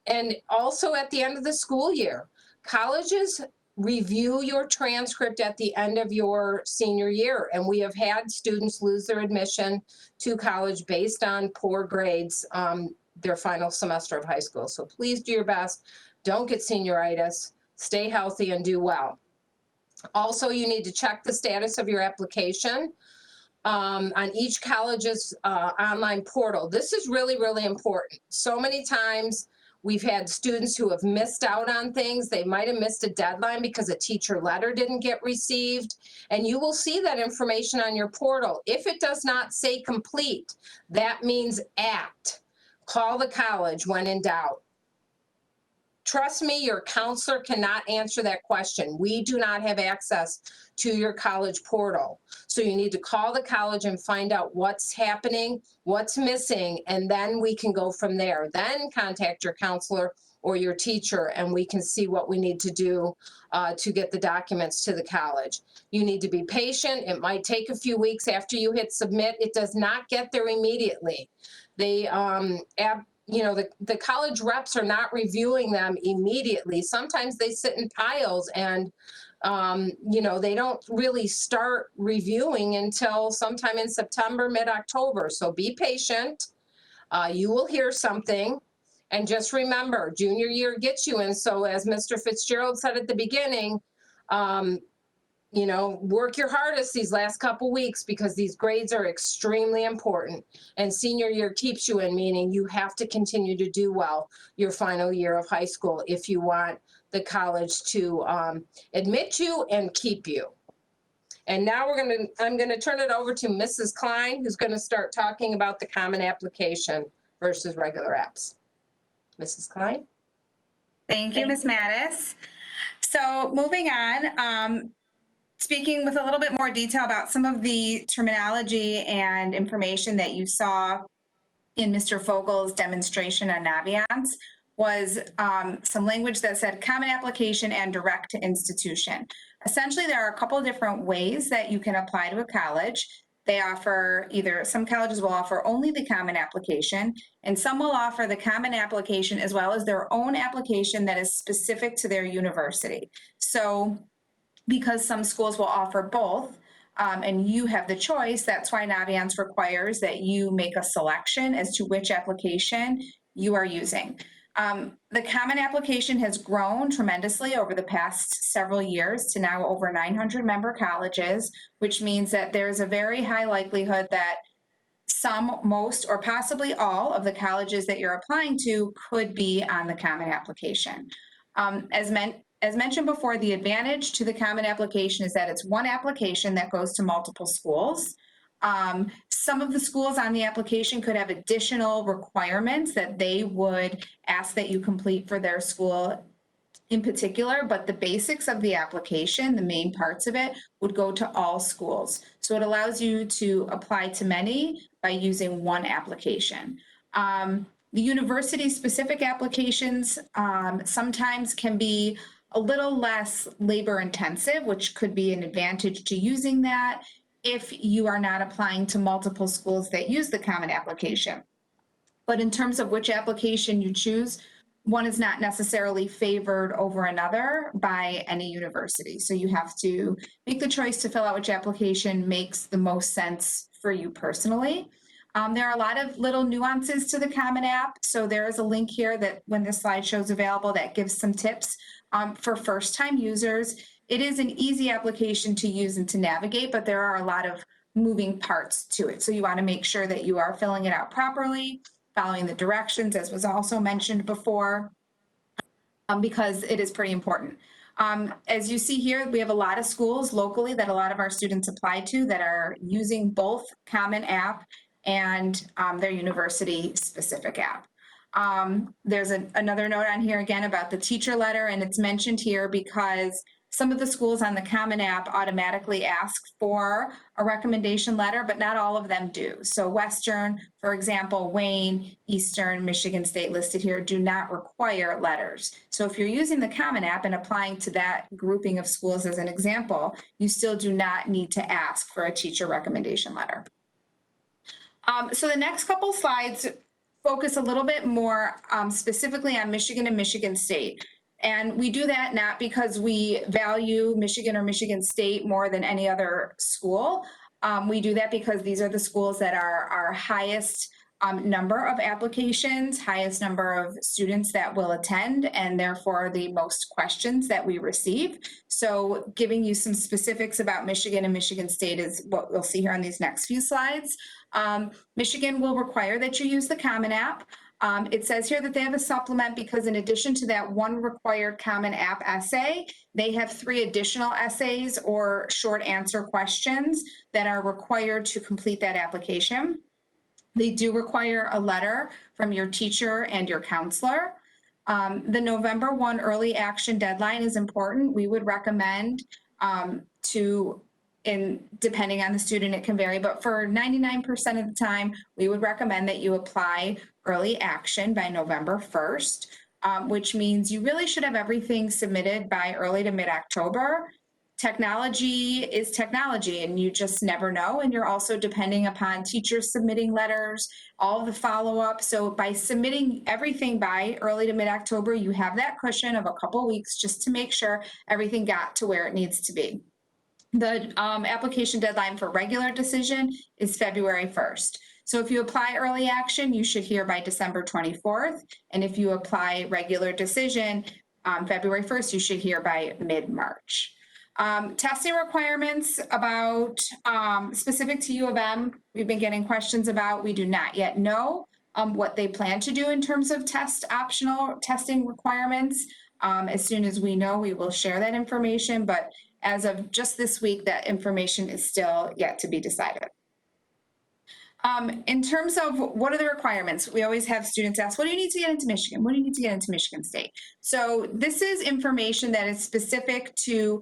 S5: And also at the end of the school year, colleges review your transcript at the end of your senior year. And we have had students lose their admission to college based on poor grades their final semester of high school. So please do your best. Don't get senioritis. Stay healthy and do well. Also, you need to check the status of your application on each college's online portal. This is really, really important. So many times we've had students who have missed out on things. They might have missed a deadline because a teacher letter didn't get received. And you will see that information on your portal. If it does not say complete, that means act. Call the college when in doubt. Trust me, your counselor cannot answer that question. We do not have access to your college portal. So you need to call the college and find out what's happening, what's missing, and then we can go from there. Then contact your counselor or your teacher, and we can see what we need to do to get the documents to the college. You need to be patient. It might take a few weeks after you hit submit. It does not get there immediately. They the college reps are not reviewing them immediately. Sometimes they sit in piles and, they don't really start reviewing until sometime in September, mid-October. So be patient. You will hear something. And just remember, junior year gets you in. So as Mr. Fitzgerald said at the beginning, work your hardest these last couple weeks because these grades are extremely important. And senior year keeps you in, meaning you have to continue to do well your final year of high school if you want the college to admit you and keep you. And now I'm going to turn it over to Mrs. Klein, who's going to start talking about the common application versus regular apps. Mrs. Klein?
S6: Thank you, Ms. Mattis. So moving on, speaking with a little bit more detail about some of the terminology and information that you saw in Mr. Fogel's demonstration on Naviance was some language that said common application and direct to institution. Essentially, there are a couple of different ways that you can apply to a college. They offer some colleges will offer only the common application, and some will offer the common application as well as their own application that is specific to their university. So because some schools will offer both, and you have the choice, that's why Naviance requires that you make a selection as to which application you are using. The common application has grown tremendously over the past several years to now over 900 member colleges, which means that there's a very high likelihood that some, most, or possibly all of the colleges that you're applying to could be on the common application. As mentioned before, the advantage to the common application is that it's one application that goes to multiple schools. Some of the schools on the application could have additional requirements that they would ask that you complete for their school in particular, but the basics of the application, the main parts of it, would go to all schools. So it allows you to apply to many by using one application. The university-specific applications sometimes can be a little less labor intensive, which could be an advantage to using that if you are not applying to multiple schools that use the common application. But in terms of which application you choose, one is not necessarily favored over another by any university. So you have to make the choice to fill out which application makes the most sense for you personally. There are a lot of little nuances to the Common App. So there is a link here that when this slideshow is available that gives some tips for first-time users. It is an easy application to use and to navigate, but there are a lot of moving parts to it. So you want to make sure that you are filling it out properly, following the directions, as was also mentioned before, because it is pretty important. As you see here, we have a lot of schools locally that a lot of our students apply to that are using both Common App and their university-specific app. There's another note on here again about the teacher letter, and it's mentioned here because some of the schools on the Common App automatically ask for a recommendation letter, but not all of them do. So Western, for example, Wayne, Eastern, Michigan State listed here do not require letters. So if you're using the Common App and applying to that grouping of schools as an example, you still do not need to ask for a teacher recommendation letter. So the next couple slides focus a little bit more specifically on Michigan and Michigan State. And we do that not because we value Michigan or Michigan State more than any other school. We do that because these are the schools that are our highest number of applications, highest number of students that will attend, and therefore the most questions that we receive. So giving you some specifics about Michigan and Michigan State is what we'll see here on these next few slides. Michigan will require that you use the Common App. It says here that they have a supplement because in addition to that one required Common App essay, they have 3 additional essays or short answer questions that are required to complete that application. They do require a letter from your teacher and your counselor. The November 1 early action deadline is important. We would recommend depending on the student, it can vary, but for 99% of the time, we would recommend that you apply early action by November 1st, which means you really should have everything submitted by early to mid-October. Technology is technology and you just never know. And you're also depending upon teachers submitting letters, all the follow-up. So by submitting everything by early to mid-October, you have that cushion of a couple weeks just to make sure everything got to where it needs to be. The application deadline for regular decision is February 1st. So if you apply early action, you should hear by December 24th. And if you apply regular decision, February 1st, you should hear by mid-March. Testing requirements about specific to U of M, we've been getting questions about. We do not yet know what they plan to do in terms of optional testing requirements. As soon as we know, we will share that information. But as of just this week, that information is still yet to be decided. In terms of what are the requirements, we always have students ask, what do you need to get into Michigan? What do you need to get into Michigan State? So this is information that is specific to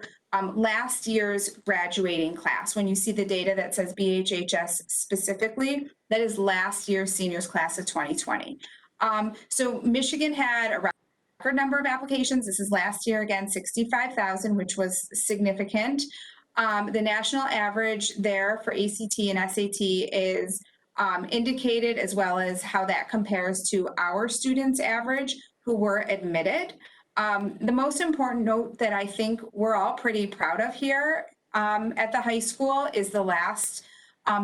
S6: last year's graduating class. When you see the data that says BHHS specifically, that is last year's seniors class of 2020. So Michigan had a record number of applications. This is last year, again, 65,000, which was significant. The national average there for ACT and SAT is indicated, as well as how that compares to our students' average who were admitted. The most important note that I think we're all pretty proud of here at the high school is the last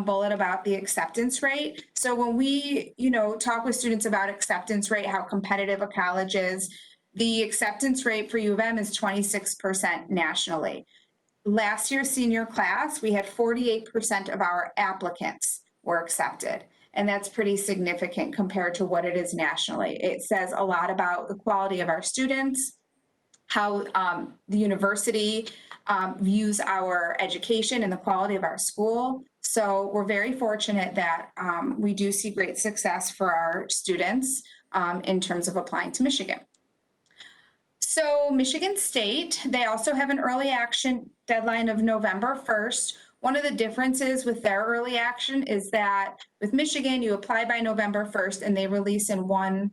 S6: bullet about the acceptance rate. So when we, talk with students about acceptance rate, how competitive a college is, the acceptance rate for U of M is 26% nationally. Last year's senior class, we had 48% of our applicants were accepted. And that's pretty significant compared to what it is nationally. It says a lot about the quality of our students, how the university views our education and the quality of our school. So we're very fortunate that we do see great success for our students in terms of applying to Michigan. So Michigan State, they also have an early action deadline of November 1st. One of the differences with their early action is that with Michigan, you apply by November 1st and they release in one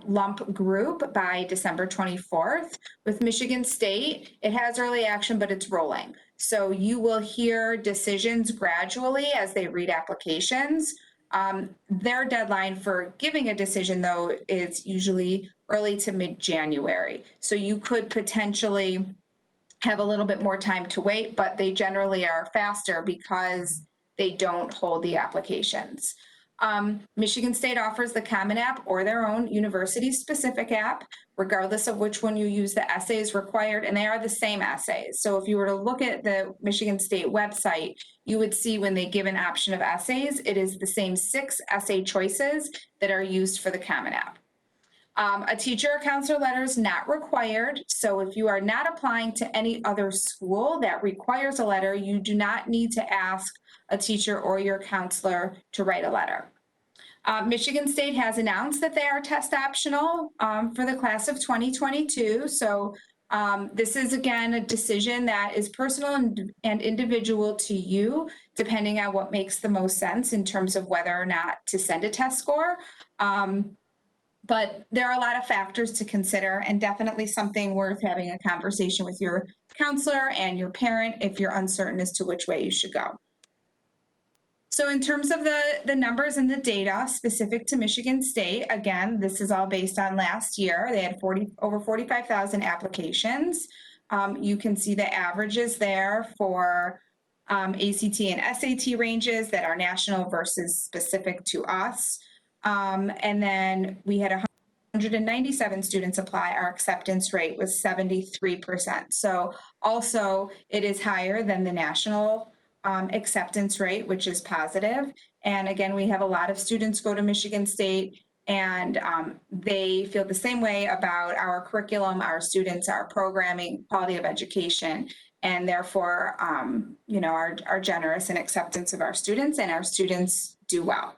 S6: lump group by December 24th. With Michigan State, it has early action, but it's rolling. So you will hear decisions gradually as they read applications. Their deadline for giving a decision, though, is usually early to mid-January. So you could potentially have a little bit more time to wait, but they generally are faster because they don't hold the applications. Michigan State offers the Common App or their own university-specific app, regardless of which one you use. The essays required, and they are the same essays. So if you were to look at the Michigan State website, you would see when they give an option of essays, it is the same 6 essay choices that are used for the Common App. A teacher or counselor letter is not required. So if you are not applying to any other school that requires a letter, you do not need to ask a teacher or your counselor to write a letter. Michigan State has announced that they are test optional for the class of 2022. So this is, again, a decision that is personal and individual to you, depending on what makes the most sense in terms of whether or not to send a test score. But there are a lot of factors to consider, and definitely something worth having a conversation with your counselor and your parent if you're uncertain as to which way you should go. So in terms of the numbers and the data specific to Michigan State, again, this is all based on last year. They had over 45,000 applications. You can see the averages there for ACT and SAT ranges that are national versus specific to us. And then we had 197 students apply. Our acceptance rate was 73%. So also it is higher than the national acceptance rate, which is positive. And again, we have a lot of students go to Michigan State, and they feel the same way about our curriculum, our students, our programming, quality of education, and therefore, are generous in acceptance of our students, and our students do well.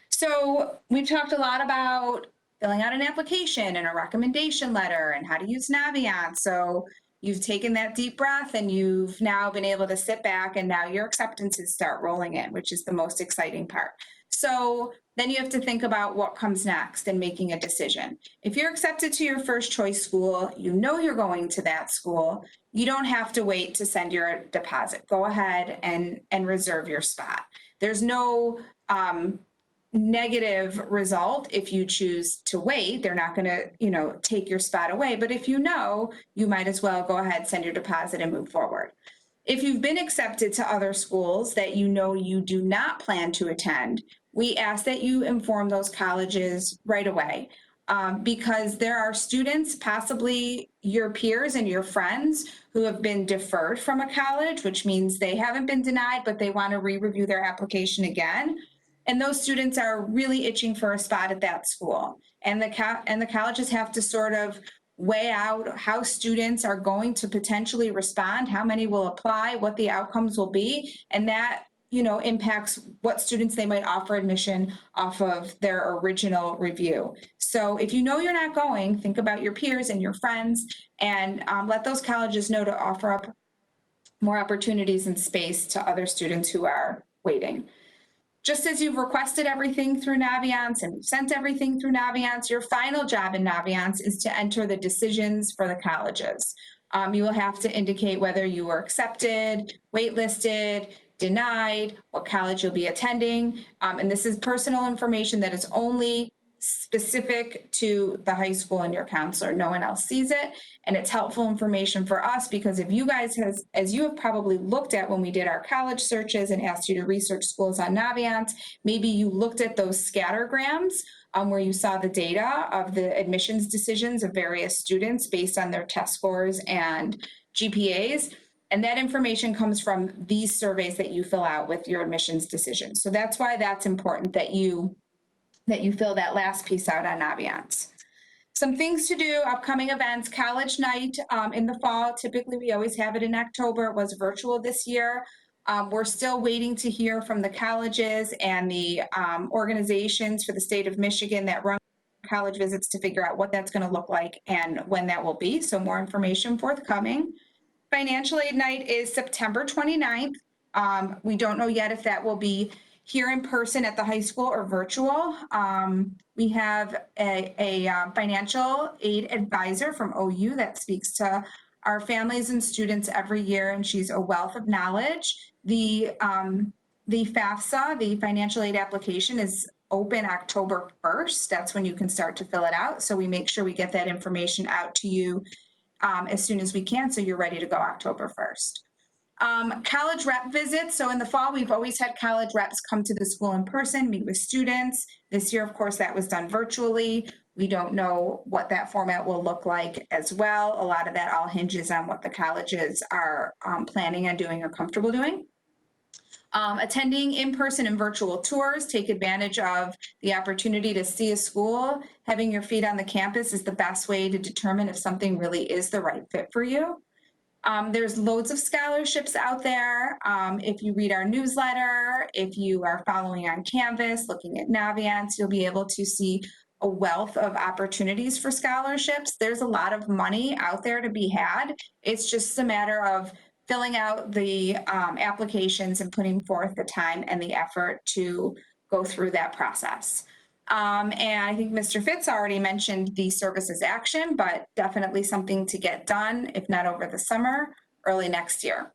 S6: So we've talked a lot about filling out an application and a recommendation letter and how to use Naviance. So you've taken that deep breath and you've now been able to sit back, and now your acceptances start rolling in, which is the most exciting part. So then you have to think about what comes next and making a decision. If you're accepted to your first choice school, you know you're going to that school, you don't have to wait to send your deposit. Go ahead and reserve your spot. There's no negative result if you choose to wait. They're not going to, take your spot away. But if you know, you might as well go ahead, send your deposit, and move forward. If you've been accepted to other schools that you know you do not plan to attend, we ask that you inform those colleges right away, because there are students, possibly your peers and your friends, who have been deferred from a college, which means they haven't been denied, but they want to re-review their application again. And those students are really itching for a spot at that school. And the colleges have to sort of weigh out how students are going to potentially respond, how many will apply, what the outcomes will be. And that, impacts what students they might offer admission off of their original review. So if you know you're not going, think about your peers and your friends, and let those colleges know to offer up more opportunities and space to other students who are waiting. Just as you've requested everything through Naviance and sent everything through Naviance, your final job in Naviance is to enter the decisions for the colleges. You will have to indicate whether you were accepted, waitlisted, denied, what college you'll be attending. And this is personal information that is only specific to the high school and your counselor. No one else sees it. And it's helpful information for us, because if you guys as you have probably looked at when we did our college searches and asked you to research schools on Naviance, maybe you looked at those scattergrams where you saw the data of the admissions decisions of various students based on their test scores and GPAs. And that information comes from these surveys that you fill out with your admissions decision. So that's why that's important that you fill that last piece out on Naviance. Some things to do, upcoming events, college night in the fall. Typically, we always have it in October. It was virtual this year. We're still waiting to hear from the colleges and the organizations for the state of Michigan that run college visits to figure out what that's going to look like and when that will be. So more information forthcoming. Financial aid night is September 29th. We don't know yet if that will be here in person at the high school or virtual. We have a financial aid advisor from OU that speaks to our families and students every year, and she's a wealth of knowledge. The FAFSA, the financial aid application, is open October 1st. That's when you can start to fill it out. So we make sure we get that information out to you as soon as we can, so you're ready to go October 1st. College rep visits. So in the fall, we've always had college reps come to the school in person, meet with students. This year, of course, that was done virtually. We don't know what that format will look like as well. A lot of that all hinges on what the colleges are planning on doing or comfortable doing. Attending in-person and virtual tours, take advantage of the opportunity to see a school. Having your feet on the campus is the best way to determine if something really is the right fit for you. There's loads of scholarships out there. If you read our newsletter, if you are following on Canvas, looking at Naviance, you'll be able to see a wealth of opportunities for scholarships. There's a lot of money out there to be had. It's just a matter of filling out the applications and putting forth the time and the effort to go through that process. And I think Mr. Fitz already mentioned the services action, but definitely something to get done, if not over the summer, early next year.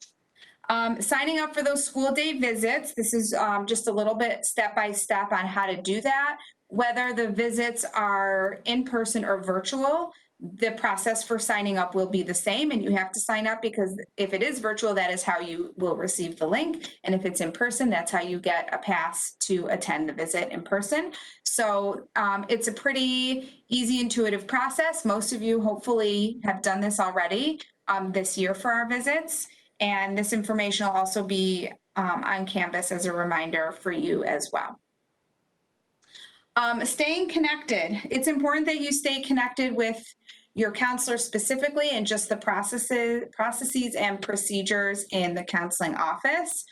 S6: Signing up for those school day visits, this is just a little bit step-by-step on how to do that. Whether the visits are in person or virtual, the process for signing up will be the same, and you have to sign up because if it is virtual, that is how you will receive the link. And if it's in person, that's how you get a pass to attend the visit in person. So it's a pretty easy, intuitive process. Most of you hopefully have done this already this year for our visits. And this information will also be on Canvas as a reminder for you as well. Staying connected. It's important that you stay connected with your counselor specifically and just the processes and procedures in the counseling office.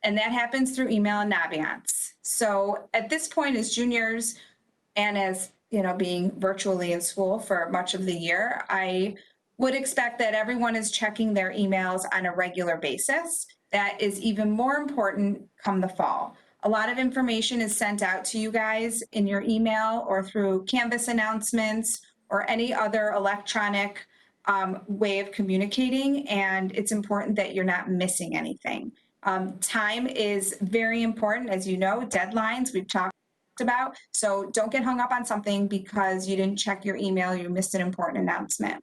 S6: And that happens through email and Naviance. So at this point as juniors and as being virtually in school for much of the year, I would expect that everyone is checking their emails on a regular basis. That is even more important come the fall. A lot of information is sent out to you guys in your email or through Canvas announcements or any other electronic way of communicating, and it's important that you're not missing anything. Time is very important, as you know, deadlines we've talked about, so don't get hung up on something because you didn't check your email, you missed an important announcement.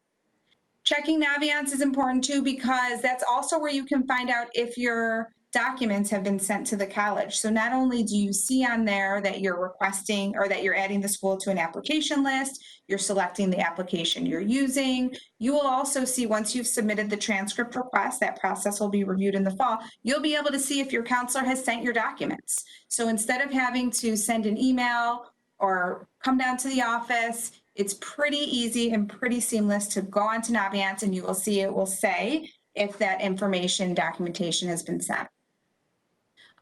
S6: Checking Naviance is important too because that's also where you can find out if your documents have been sent to the college. So not only do you see on there that you're requesting or that you're adding the school to an application list, you're selecting the application you're using, you will also see once you've submitted the transcript request, that process will be reviewed in the fall, you'll be able to see if your counselor has sent your documents. So instead of having to send an email or come down to the office, it's pretty easy and pretty seamless to go onto Naviance and you will see it will say if that information documentation has been sent.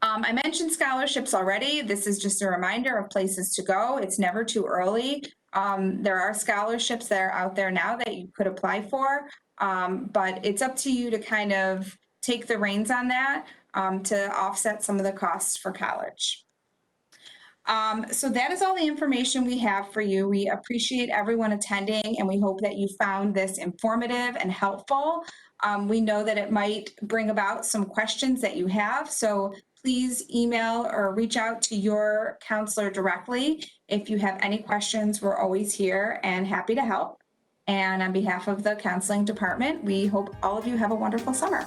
S6: I mentioned scholarships already. This is just a reminder of places to go. It's never too early. There are scholarships that are out there now that you could apply for, but it's up to you to kind of take the reins on that to offset some of the costs for college. So that is all the information we have for you. We appreciate everyone attending and we hope that you found this informative and helpful. We know that it might bring about some questions that you have, so please email or reach out to your counselor directly. If you have any questions, we're always here and happy to help. And on behalf of the counseling department, we hope all of you have a wonderful summer.